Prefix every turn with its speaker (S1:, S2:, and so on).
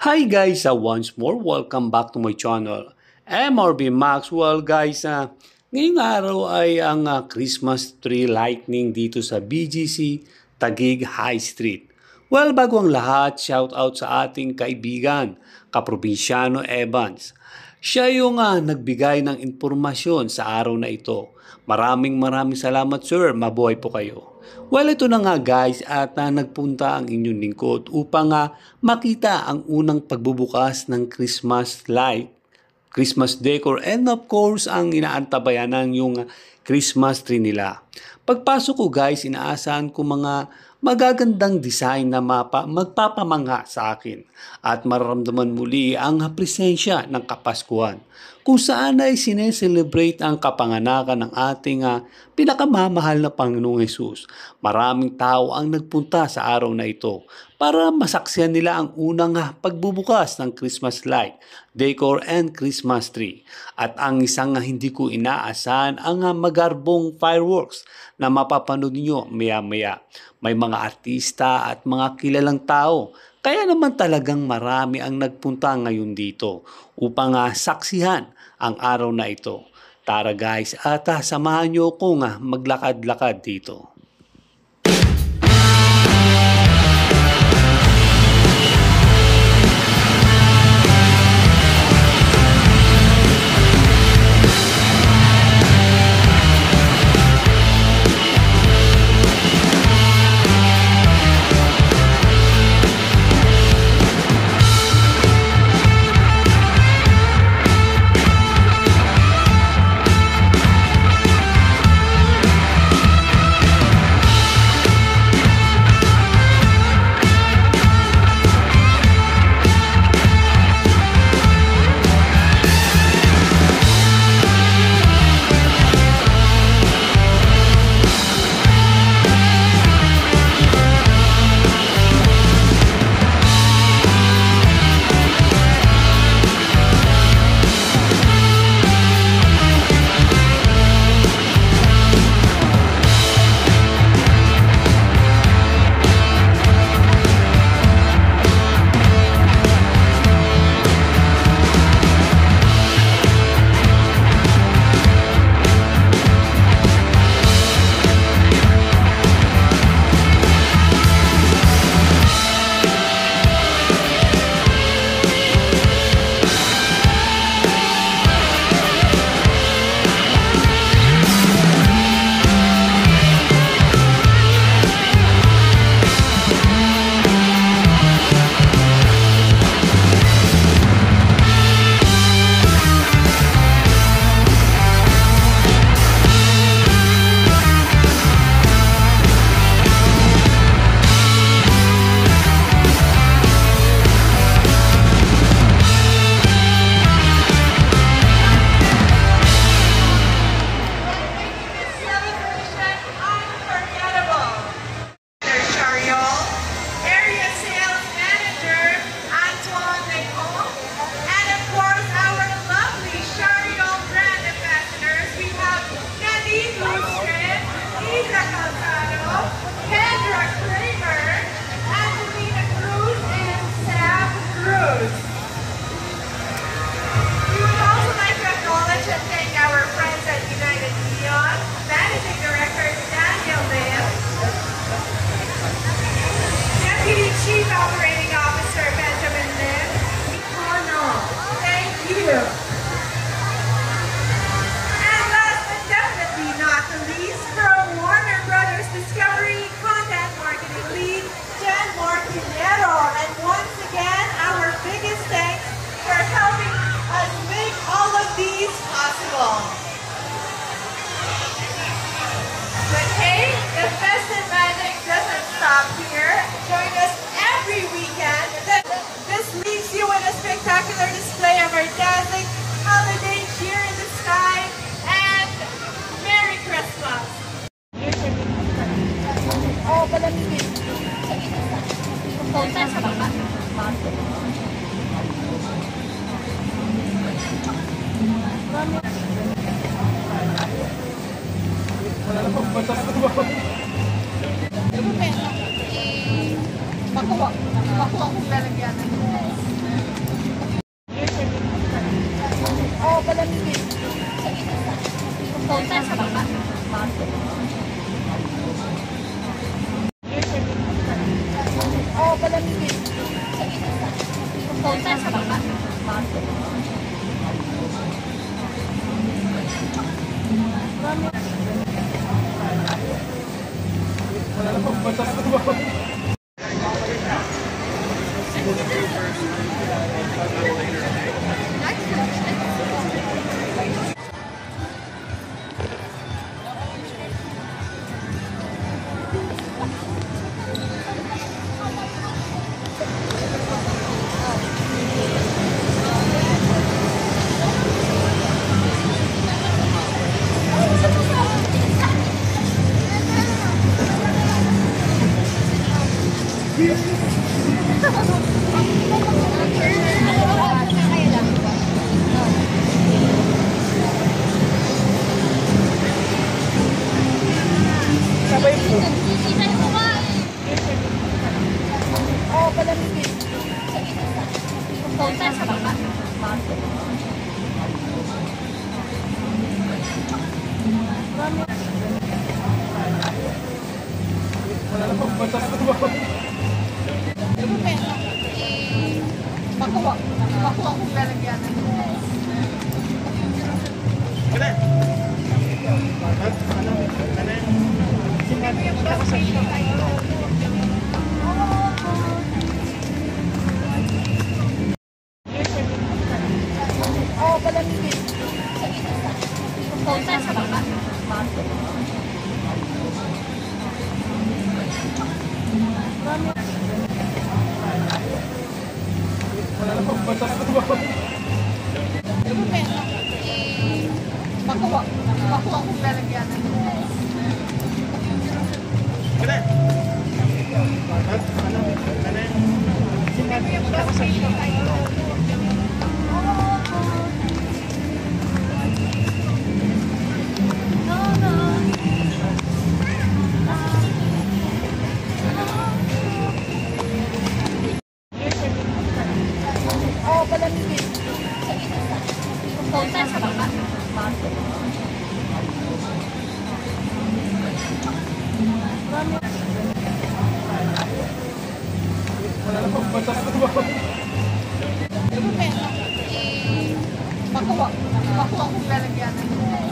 S1: Hi guys, once more, welcome back to my channel. MRB Maxwell guys, ngayong araw ay ang Christmas tree lightning dito sa BGC Taguig High Street. Well, bago ang lahat, shout out sa ating kaibigan, Kaprobinsyano Evans. Siya yung nagbigay ng impormasyon sa araw na ito. Maraming salamat sir, mabuhay po kayo. Well, ito na nga guys at nagpunta ang inyong lingkod upang makita ang unang pagbubukas ng Christmas light, Christmas decor, and of course ang inaantabayan ng yung Christmas tree nila. Pagpasok ko guys, inaasahan ko mga magagandang design na magpapamangha sa akin at mararamdaman muli ang presensya ng Kapaskuhan kung saan ay sineselebrate ang kapanganakan ng ating pinakamamahal na Panginoong Hesus. Maraming tao ang nagpunta sa araw na ito para masaksihan nila ang unang pagbubukas ng Christmas light, decor and Christmas tree. At ang isang hindi ko inaasahan ang magarbong fireworks na mapapanood niyo maya-maya. May mga artista at mga kilalang tao. Kaya naman talagang marami ang nagpunta ngayon dito upang saksihan ang araw na ito. Tara guys, at samahan niyo akong maglakad-lakad dito.
S2: Chief Operating Officer Benjamin Lim. Thank you. And last but definitely not the least, from Warner Brothers Discovery Content Marketing Lead, Jen Martinero. And once again, our biggest thanks for helping us make all of these possible. But hey, the festive magic doesn't stop here. Join us every weekend. This leaves you with a spectacular display of our dazzling holiday cheer in the sky. And Merry Christmas! Oh, palamigin. Sa baba. Makuha kong lalagyan. palamigin. Punta sa baba. Oh, palamigin. Punta sa baba. Oh, palamigin. Punta sa baba. Makuha kong lalagyanan. Oh, palamigin. Punta sa baba. Makuha kong lalagyanan. Oh, palamigin. Punta sa baba. Makuha kong lalagyanan.